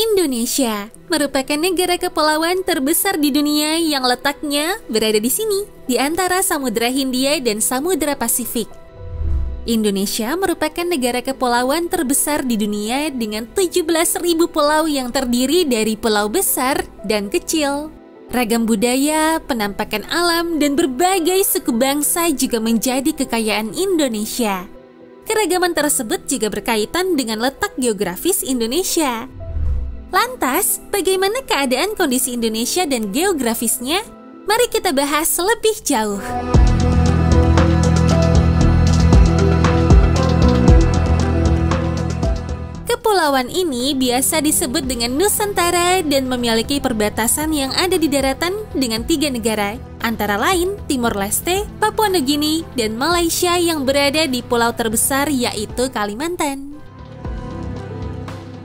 Indonesia merupakan negara kepulauan terbesar di dunia yang letaknya berada di sini, di antara Samudra Hindia dan Samudra Pasifik. Indonesia merupakan negara kepulauan terbesar di dunia dengan 17.000 pulau yang terdiri dari pulau besar dan kecil. Ragam budaya, penampakan alam, dan berbagai suku bangsa juga menjadi kekayaan Indonesia. Keragaman tersebut juga berkaitan dengan letak geografis Indonesia. Lantas, bagaimana keadaan kondisi Indonesia dan geografisnya? Mari kita bahas lebih jauh. Kepulauan ini biasa disebut dengan Nusantara dan memiliki perbatasan yang ada di daratan dengan 3 negara, antara lain Timor Leste, Papua Nugini, dan Malaysia yang berada di pulau terbesar yaitu Kalimantan.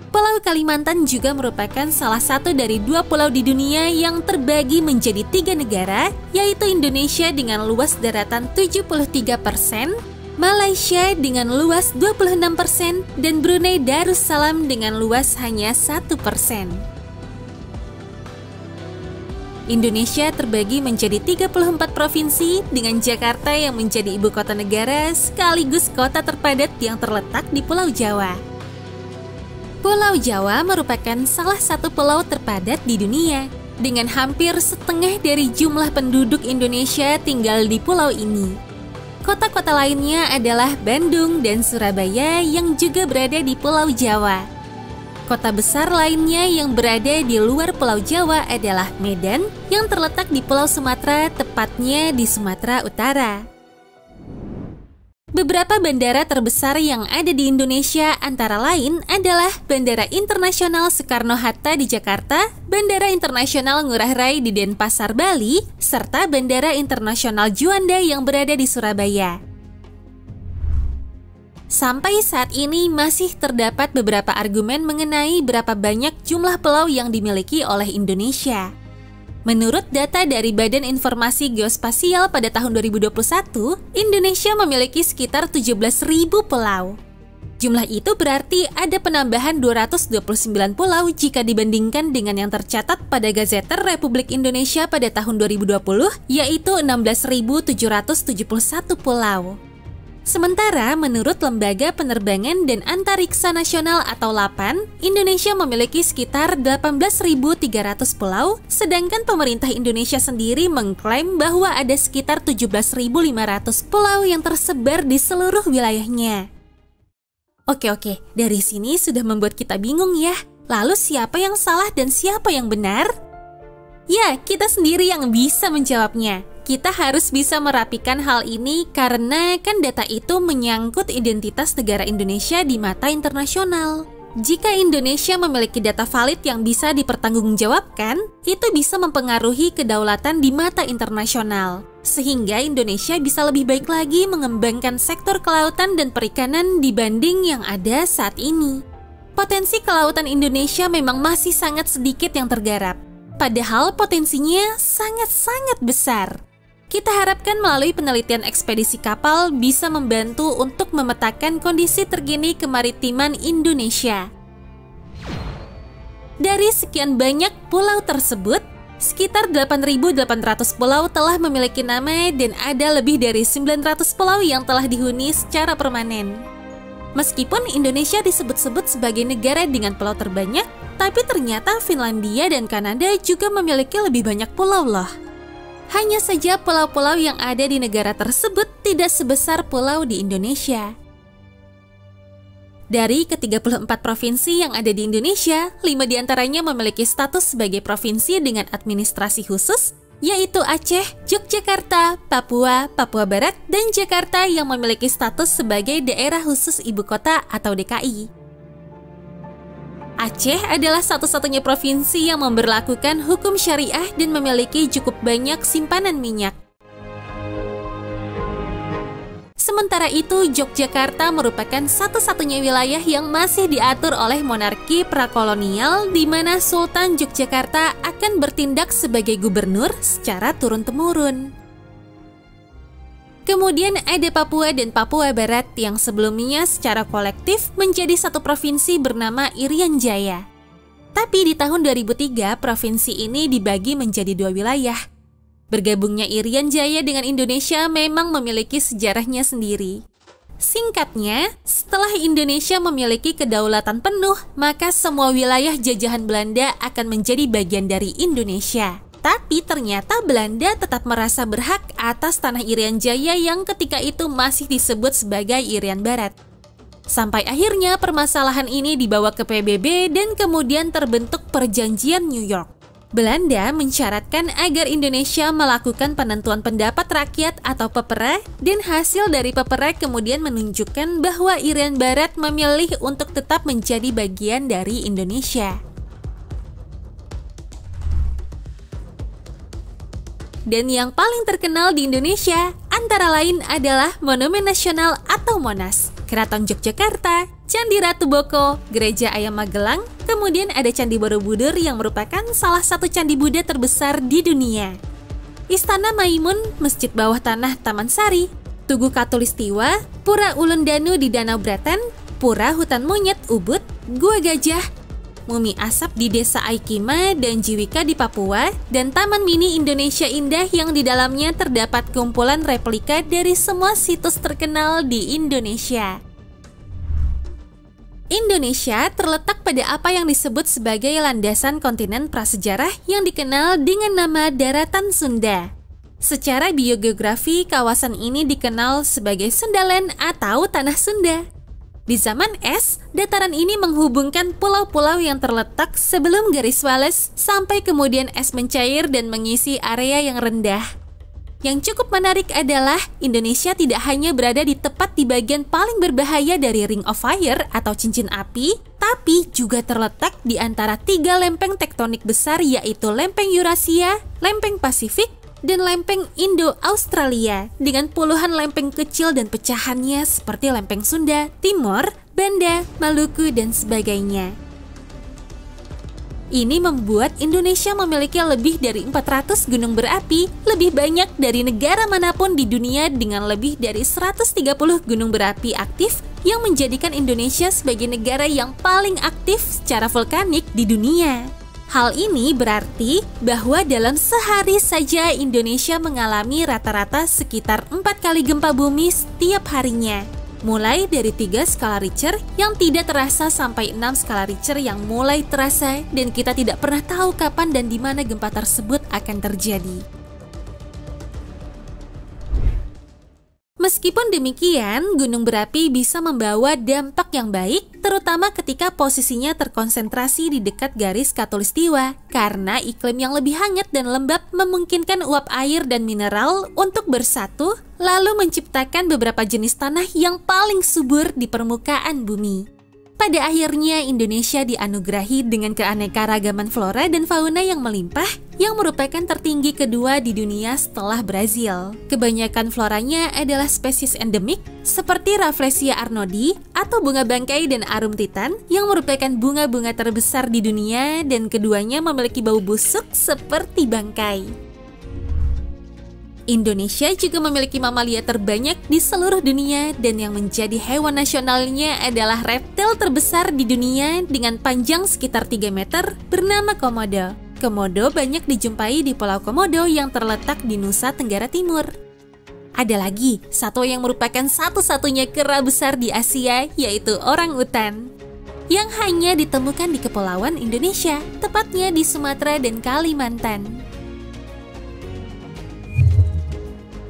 Pulau Kalimantan juga merupakan salah satu dari 2 pulau di dunia yang terbagi menjadi 3 negara, yaitu Indonesia dengan luas daratan 73%, Malaysia dengan luas 26%, dan Brunei Darussalam dengan luas hanya 1%. Indonesia terbagi menjadi 34 provinsi dengan Jakarta yang menjadi ibu kota negara sekaligus kota terpadat yang terletak di Pulau Jawa. Pulau Jawa merupakan salah satu pulau terpadat di dunia, dengan hampir setengah dari jumlah penduduk Indonesia tinggal di pulau ini. Kota-kota lainnya adalah Bandung dan Surabaya yang juga berada di Pulau Jawa. Kota besar lainnya yang berada di luar Pulau Jawa adalah Medan yang terletak di Pulau Sumatera, tepatnya di Sumatera Utara. Beberapa bandara terbesar yang ada di Indonesia antara lain adalah Bandara Internasional Soekarno-Hatta di Jakarta, Bandara Internasional Ngurah Rai di Denpasar, Bali, serta Bandara Internasional Juanda yang berada di Surabaya. Sampai saat ini masih terdapat beberapa argumen mengenai berapa banyak jumlah pulau yang dimiliki oleh Indonesia. Menurut data dari Badan Informasi Geospasial pada tahun 2021, Indonesia memiliki sekitar 17.000 pulau. Jumlah itu berarti ada penambahan 229 pulau jika dibandingkan dengan yang tercatat pada Gazeter Republik Indonesia pada tahun 2020, yaitu 16.771 pulau. Sementara menurut Lembaga Penerbangan dan Antariksa Nasional atau LAPAN, Indonesia memiliki sekitar 18.300 pulau, sedangkan pemerintah Indonesia sendiri mengklaim bahwa ada sekitar 17.500 pulau yang tersebar di seluruh wilayahnya. Oke, dari sini sudah membuat kita bingung ya. Lalu siapa yang salah dan siapa yang benar? Ya, kita sendiri yang bisa menjawabnya. Kita harus bisa merapikan hal ini karena kan data itu menyangkut identitas negara Indonesia di mata internasional. Jika Indonesia memiliki data valid yang bisa dipertanggungjawabkan, itu bisa mempengaruhi kedaulatan di mata internasional. Sehingga Indonesia bisa lebih baik lagi mengembangkan sektor kelautan dan perikanan dibanding yang ada saat ini. Potensi kelautan Indonesia memang masih sangat sedikit yang tergarap. Padahal potensinya sangat-sangat besar. Kita harapkan melalui penelitian ekspedisi kapal bisa membantu untuk memetakan kondisi terkini kemaritiman Indonesia. Dari sekian banyak pulau tersebut, sekitar 8.800 pulau telah memiliki nama dan ada lebih dari 900 pulau yang telah dihuni secara permanen. Meskipun Indonesia disebut-sebut sebagai negara dengan pulau terbanyak, tapi ternyata Finlandia dan Kanada juga memiliki lebih banyak pulau loh. Hanya saja pulau-pulau yang ada di negara tersebut tidak sebesar pulau di Indonesia. Dari ke-34 provinsi yang ada di Indonesia, 5 diantaranya memiliki status sebagai provinsi dengan administrasi khusus, yaitu Aceh, Yogyakarta, Papua, Papua Barat, dan Jakarta yang memiliki status sebagai daerah khusus ibu kota atau DKI. Aceh adalah satu-satunya provinsi yang memberlakukan hukum syariah dan memiliki cukup banyak simpanan minyak. Sementara itu, Yogyakarta merupakan satu-satunya wilayah yang masih diatur oleh monarki prakolonial di mana Sultan Yogyakarta akan bertindak sebagai gubernur secara turun-temurun. Kemudian ada Papua dan Papua Barat yang sebelumnya secara kolektif menjadi satu provinsi bernama Irian Jaya. Tapi di tahun 2003, provinsi ini dibagi menjadi 2 wilayah. Bergabungnya Irian Jaya dengan Indonesia memang memiliki sejarahnya sendiri. Singkatnya, setelah Indonesia memiliki kedaulatan penuh, maka semua wilayah jajahan Belanda akan menjadi bagian dari Indonesia. Tapi ternyata Belanda tetap merasa berhak atas tanah Irian Jaya yang ketika itu masih disebut sebagai Irian Barat. Sampai akhirnya permasalahan ini dibawa ke PBB dan kemudian terbentuk Perjanjian New York. Belanda mensyaratkan agar Indonesia melakukan penentuan pendapat rakyat atau pepera, dan hasil dari pepera kemudian menunjukkan bahwa Irian Barat memilih untuk tetap menjadi bagian dari Indonesia. Dan yang paling terkenal di Indonesia antara lain adalah Monumen Nasional atau Monas, Keraton Yogyakarta, Candi Ratu Boko, Gereja Ayam Magelang, kemudian ada Candi Borobudur yang merupakan salah satu candi Buddha terbesar di dunia. Istana Maimun, Masjid Bawah Tanah Taman Sari, Tugu Katulistiwa, Pura Ulun Danu di Danau Braten, Pura Hutan Monyet Ubud, Gua Gajah, Mumi Asap di Desa Aikima dan Jiwika di Papua, dan Taman Mini Indonesia Indah yang di dalamnya terdapat kumpulan replika dari semua situs terkenal di Indonesia. Indonesia terletak pada apa yang disebut sebagai landasan kontinen prasejarah yang dikenal dengan nama Daratan Sunda. Secara biogeografi, kawasan ini dikenal sebagai Sundaland atau Tanah Sunda. Di zaman es, dataran ini menghubungkan pulau-pulau yang terletak sebelum garis Wallace sampai kemudian es mencair dan mengisi area yang rendah. Yang cukup menarik adalah Indonesia tidak hanya berada di tepat di bagian paling berbahaya dari Ring of Fire atau cincin api, tapi juga terletak di antara 3 lempeng tektonik besar, yaitu lempeng Eurasia, lempeng Pasifik, dan lempeng Indo-Australia dengan puluhan lempeng kecil dan pecahannya seperti lempeng Sunda, Timor, Banda, Maluku, dan sebagainya. Ini membuat Indonesia memiliki lebih dari 400 gunung berapi, lebih banyak dari negara manapun di dunia dengan lebih dari 130 gunung berapi aktif yang menjadikan Indonesia sebagai negara yang paling aktif secara vulkanik di dunia. Hal ini berarti bahwa dalam sehari saja Indonesia mengalami rata-rata sekitar 4 kali gempa bumi setiap harinya. Mulai dari 3 skala Richter yang tidak terasa sampai 6 skala Richter yang mulai terasa, dan kita tidak pernah tahu kapan dan di mana gempa tersebut akan terjadi. Meskipun demikian, gunung berapi bisa membawa dampak yang baik, terutama ketika posisinya terkonsentrasi di dekat garis Katulistiwa, karena iklim yang lebih hangat dan lembab memungkinkan uap air dan mineral untuk bersatu, lalu menciptakan beberapa jenis tanah yang paling subur di permukaan bumi. Pada akhirnya, Indonesia dianugerahi dengan keanekaragaman flora dan fauna yang melimpah, yang merupakan tertinggi kedua di dunia setelah Brazil. Kebanyakan floranya adalah spesies endemik, seperti Rafflesia arnoldi atau bunga bangkai dan arum titan, yang merupakan bunga-bunga terbesar di dunia, dan keduanya memiliki bau busuk seperti bangkai. Indonesia juga memiliki mamalia terbanyak di seluruh dunia, dan yang menjadi hewan nasionalnya adalah reptil terbesar di dunia dengan panjang sekitar 3 meter bernama komodo. Komodo banyak dijumpai di Pulau Komodo yang terletak di Nusa Tenggara Timur. Ada lagi satwa yang merupakan satu-satunya kera besar di Asia, yaitu orangutan, yang hanya ditemukan di Kepulauan Indonesia, tepatnya di Sumatera dan Kalimantan.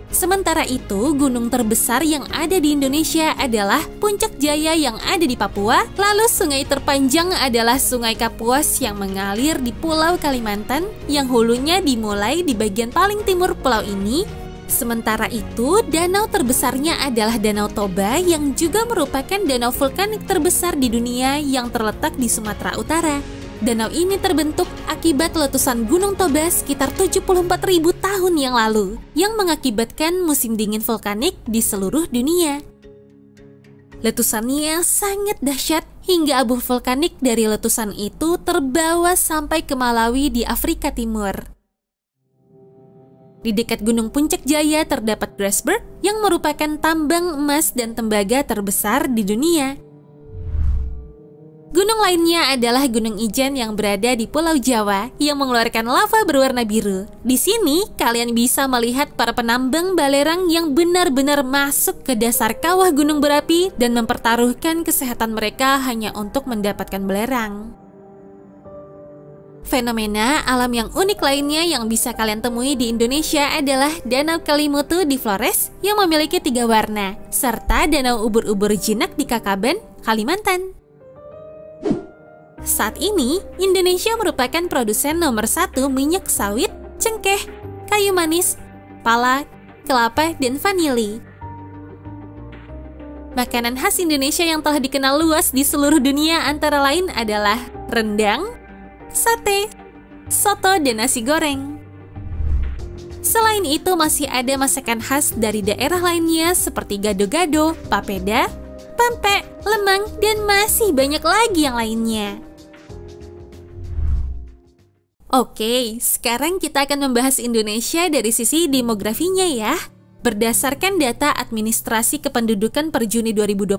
Sementara itu, gunung terbesar yang ada di Indonesia adalah Puncak Jaya yang ada di Papua, lalu sungai terpanjang adalah Sungai Kapuas yang mengalir di Pulau Kalimantan, yang hulunya dimulai di bagian paling timur pulau ini. Sementara itu, danau terbesarnya adalah Danau Toba yang juga merupakan danau vulkanik terbesar di dunia yang terletak di Sumatera Utara. Danau ini terbentuk akibat letusan Gunung Toba sekitar 74.000 tahun yang lalu, yang mengakibatkan musim dingin vulkanik di seluruh dunia. Letusannya sangat dahsyat hingga abu vulkanik dari letusan itu terbawa sampai ke Malawi di Afrika Timur. Di dekat Gunung Puncak Jaya terdapat Grasberg yang merupakan tambang emas dan tembaga terbesar di dunia. Gunung lainnya adalah Gunung Ijen yang berada di Pulau Jawa yang mengeluarkan lava berwarna biru. Di sini, kalian bisa melihat para penambang balerang yang benar-benar masuk ke dasar kawah gunung berapi dan mempertaruhkan kesehatan mereka hanya untuk mendapatkan belerang. Fenomena alam yang unik lainnya yang bisa kalian temui di Indonesia adalah Danau Kelimutu di Flores yang memiliki 3 warna, serta Danau Ubur-Ubur Jinak di Kakaban, Kalimantan. Saat ini, Indonesia merupakan produsen nomor 1 minyak sawit, cengkeh, kayu manis, pala, kelapa, dan vanili. Makanan khas Indonesia yang telah dikenal luas di seluruh dunia antara lain adalah rendang, sate, soto, dan nasi goreng. Selain itu, masih ada masakan khas dari daerah lainnya seperti gado-gado, papeda, pempek, lemang, dan masih banyak lagi yang lainnya. Oke, sekarang kita akan membahas Indonesia dari sisi demografinya ya. Berdasarkan data Administrasi Kependudukan per Juni 2021,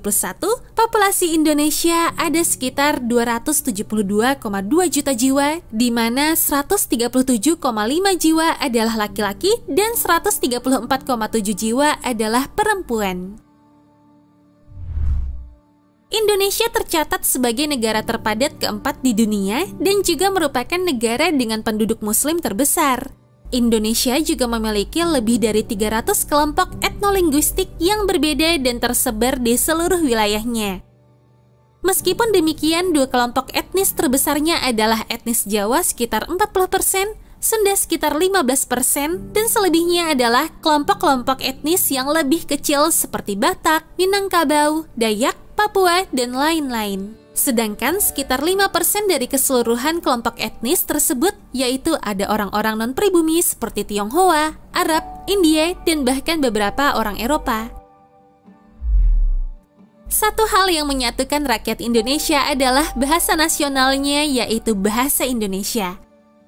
populasi Indonesia ada sekitar 272,2 juta jiwa, di mana 137,5 jiwa adalah laki-laki dan 134,7 jiwa adalah perempuan. Indonesia tercatat sebagai negara terpadat keempat di dunia dan juga merupakan negara dengan penduduk muslim terbesar. Indonesia juga memiliki lebih dari 300 kelompok etnolinguistik yang berbeda dan tersebar di seluruh wilayahnya. Meskipun demikian, 2 kelompok etnis terbesarnya adalah etnis Jawa sekitar 40%, Sunda sekitar 15%, dan selebihnya adalah kelompok-kelompok etnis yang lebih kecil seperti Batak, Minangkabau, Dayak, Papua, dan lain-lain. Sedangkan sekitar 5% dari keseluruhan kelompok etnis tersebut yaitu ada orang-orang non-pribumi seperti Tionghoa, Arab, India, dan bahkan beberapa orang Eropa. Satu hal yang menyatukan rakyat Indonesia adalah bahasa nasionalnya yaitu bahasa Indonesia.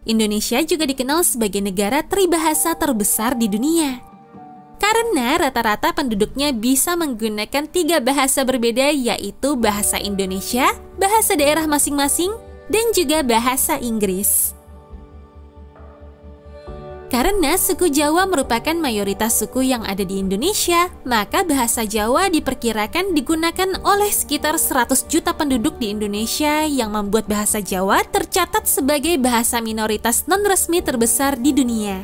Indonesia juga dikenal sebagai negara tribahasa terbesar di dunia. Karena rata-rata penduduknya bisa menggunakan 3 bahasa berbeda yaitu bahasa Indonesia, bahasa daerah masing-masing, dan juga bahasa Inggris. Karena suku Jawa merupakan mayoritas suku yang ada di Indonesia, maka bahasa Jawa diperkirakan digunakan oleh sekitar 100 juta penduduk di Indonesia yang membuat bahasa Jawa tercatat sebagai bahasa minoritas non-resmi terbesar di dunia.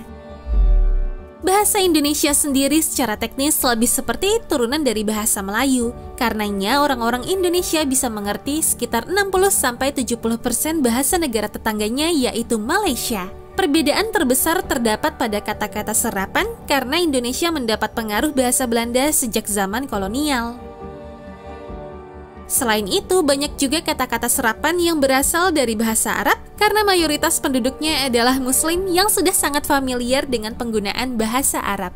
Bahasa Indonesia sendiri secara teknis lebih seperti turunan dari bahasa Melayu. Karenanya orang-orang Indonesia bisa mengerti sekitar 60-70% bahasa negara tetangganya yaitu Malaysia. Perbedaan terbesar terdapat pada kata-kata serapan karena Indonesia mendapat pengaruh bahasa Belanda sejak zaman kolonial. Selain itu, banyak juga kata-kata serapan yang berasal dari bahasa Arab karena mayoritas penduduknya adalah Muslim yang sudah sangat familiar dengan penggunaan bahasa Arab.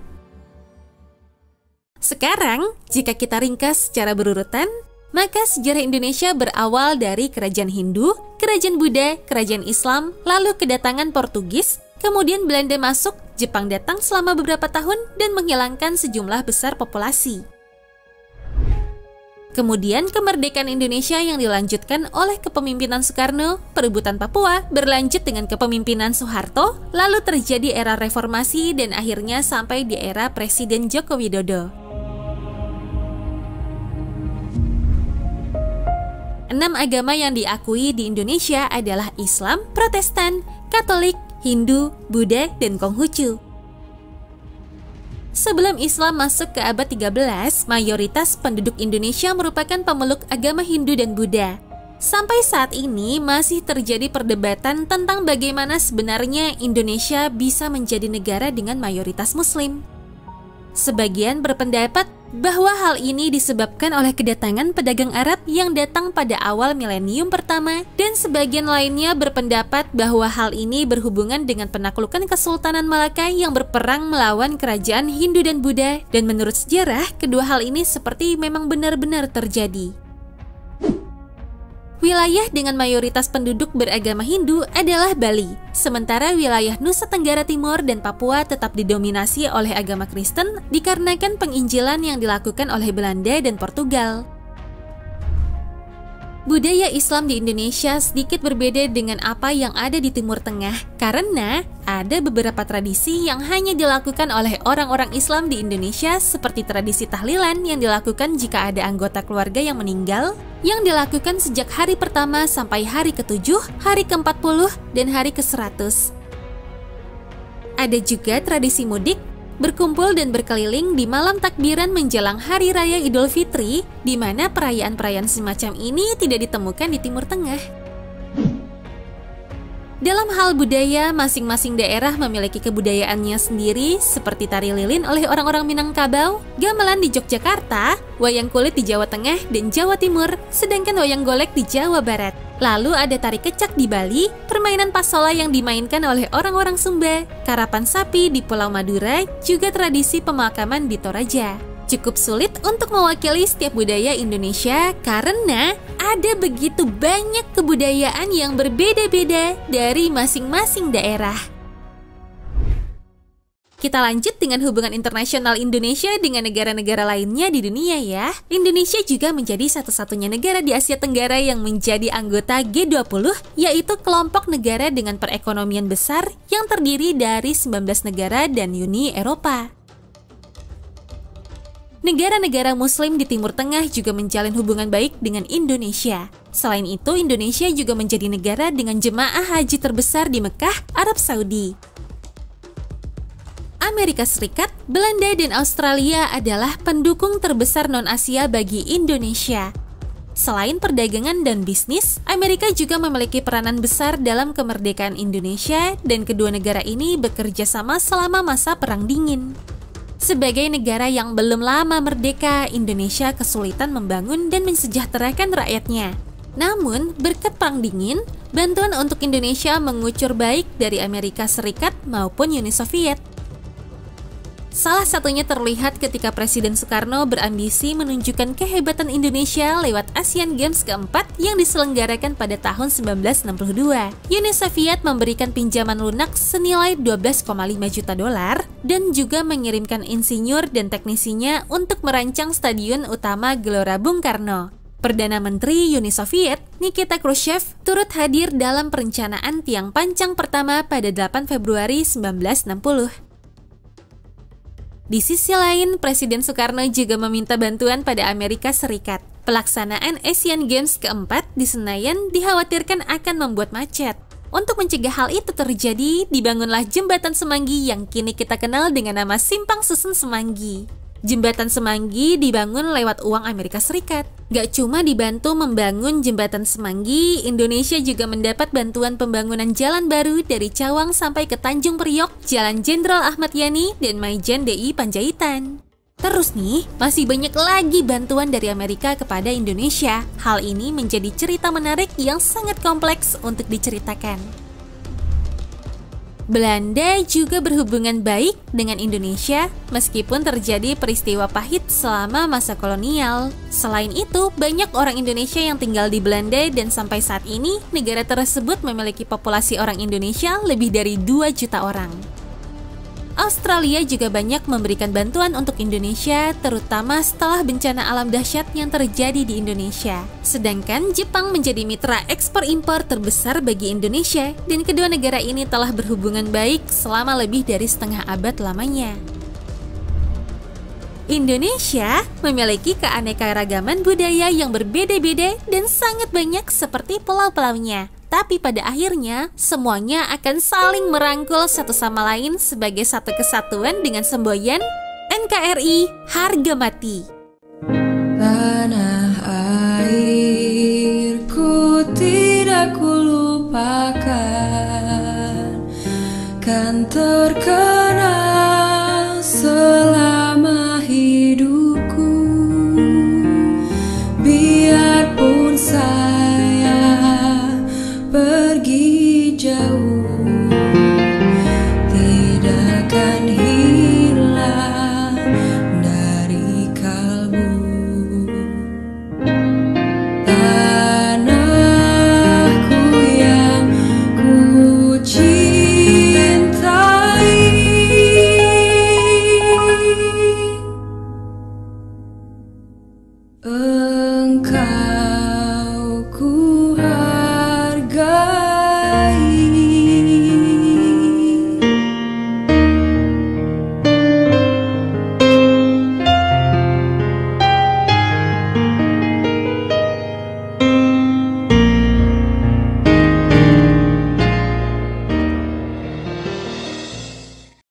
Sekarang, jika kita ringkas secara berurutan, maka sejarah Indonesia berawal dari Kerajaan Hindu, Kerajaan Buddha, Kerajaan Islam, lalu kedatangan Portugis, kemudian Belanda masuk, Jepang datang selama beberapa tahun dan menghilangkan sejumlah besar populasi. Kemudian kemerdekaan Indonesia yang dilanjutkan oleh kepemimpinan Soekarno, perebutan Papua berlanjut dengan kepemimpinan Soeharto, lalu terjadi era reformasi dan akhirnya sampai di era Presiden Joko Widodo. 6 agama yang diakui di Indonesia adalah Islam, Protestan, Katolik, Hindu, Buddha, dan Konghucu. Sebelum Islam masuk ke abad 13, mayoritas penduduk Indonesia merupakan pemeluk agama Hindu dan Buddha. Sampai saat ini masih terjadi perdebatan tentang bagaimana sebenarnya Indonesia bisa menjadi negara dengan mayoritas Muslim. Sebagian berpendapat bahwa hal ini disebabkan oleh kedatangan pedagang Arab yang datang pada awal milenium pertama, dan sebagian lainnya berpendapat bahwa hal ini berhubungan dengan penaklukan Kesultanan Malaka yang berperang melawan kerajaan Hindu dan Buddha, dan menurut sejarah, kedua hal ini seperti memang benar-benar terjadi. Wilayah dengan mayoritas penduduk beragama Hindu adalah Bali, sementara wilayah Nusa Tenggara Timur dan Papua tetap didominasi oleh agama Kristen dikarenakan penginjilan yang dilakukan oleh Belanda dan Portugal. Budaya Islam di Indonesia sedikit berbeda dengan apa yang ada di Timur Tengah karena ada beberapa tradisi yang hanya dilakukan oleh orang-orang Islam di Indonesia seperti tradisi tahlilan yang dilakukan jika ada anggota keluarga yang meninggal, yang dilakukan sejak hari pertama sampai hari ke-7, hari ke-40, dan hari ke-100. Ada juga tradisi mudik, berkumpul dan berkeliling di malam takbiran menjelang Hari Raya Idul Fitri, di mana perayaan-perayaan semacam ini tidak ditemukan di Timur Tengah. Dalam hal budaya, masing-masing daerah memiliki kebudayaannya sendiri, seperti tari lilin oleh orang-orang Minangkabau, gamelan di Yogyakarta, wayang kulit di Jawa Tengah dan Jawa Timur, sedangkan wayang golek di Jawa Barat. Lalu ada tari kecak di Bali, permainan pasola yang dimainkan oleh orang-orang Sumba, karapan sapi di Pulau Madura, juga tradisi pemakaman di Toraja. Cukup sulit untuk mewakili setiap budaya Indonesia karena ada begitu banyak kebudayaan yang berbeda-beda dari masing-masing daerah. Kita lanjut dengan hubungan internasional Indonesia dengan negara-negara lainnya di dunia ya. Indonesia juga menjadi satu-satunya negara di Asia Tenggara yang menjadi anggota G20, yaitu kelompok negara dengan perekonomian besar yang terdiri dari 19 negara dan Uni Eropa. Negara-negara Muslim di Timur Tengah juga menjalin hubungan baik dengan Indonesia. Selain itu, Indonesia juga menjadi negara dengan jemaah haji terbesar di Mekah, Arab Saudi. Amerika Serikat, Belanda, dan Australia adalah pendukung terbesar non-Asia bagi Indonesia. Selain perdagangan dan bisnis, Amerika juga memiliki peranan besar dalam kemerdekaan Indonesia dan kedua negara ini bekerja sama selama masa Perang Dingin. Sebagai negara yang belum lama merdeka, Indonesia kesulitan membangun dan mensejahterakan rakyatnya. Namun, berkat Perang Dingin, bantuan untuk Indonesia mengucur baik dari Amerika Serikat maupun Uni Soviet. Salah satunya terlihat ketika Presiden Soekarno berambisi menunjukkan kehebatan Indonesia lewat Asian Games keempat yang diselenggarakan pada tahun 1962. Uni Soviet memberikan pinjaman lunak senilai 12,5 juta dolar dan juga mengirimkan insinyur dan teknisinya untuk merancang stadion utama Gelora Bung Karno. Perdana Menteri Uni Soviet, Nikita Khrushchev, turut hadir dalam perencanaan tiang pancang pertama pada 8 Februari 1960. Di sisi lain, Presiden Soekarno juga meminta bantuan pada Amerika Serikat. Pelaksanaan Asian Games keempat di Senayan dikhawatirkan akan membuat macet. Untuk mencegah hal itu terjadi, dibangunlah Jembatan Semanggi yang kini kita kenal dengan nama Simpang Susun Semanggi. Jembatan Semanggi dibangun lewat uang Amerika Serikat. Gak cuma dibantu membangun Jembatan Semanggi, Indonesia juga mendapat bantuan pembangunan jalan baru dari Cawang sampai ke Tanjung Priok, Jalan Jenderal Ahmad Yani, dan Maijen DI Panjaitan. Terus nih, masih banyak lagi bantuan dari Amerika kepada Indonesia. Hal ini menjadi cerita menarik yang sangat kompleks untuk diceritakan. Belanda juga berhubungan baik dengan Indonesia meskipun terjadi peristiwa pahit selama masa kolonial. Selain itu, banyak orang Indonesia yang tinggal di Belanda dan sampai saat ini negara tersebut memiliki populasi orang Indonesia lebih dari 2 juta orang. Australia juga banyak memberikan bantuan untuk Indonesia, terutama setelah bencana alam dahsyat yang terjadi di Indonesia. Sedangkan Jepang menjadi mitra ekspor-impor terbesar bagi Indonesia, dan kedua negara ini telah berhubungan baik selama lebih dari setengah abad lamanya. Indonesia memiliki keanekaragaman budaya yang berbeda-beda dan sangat banyak seperti pulau-pulaunya. Tapi pada akhirnya, semuanya akan saling merangkul satu sama lain sebagai satu kesatuan dengan semboyan NKRI harga mati. Tanah airku tidak kulupakan, kan terkenang selama hidupku. Biarpun saya pergi jauh, tidak akan hilang dari kalbu. Tanahku yang ku cintai, engkau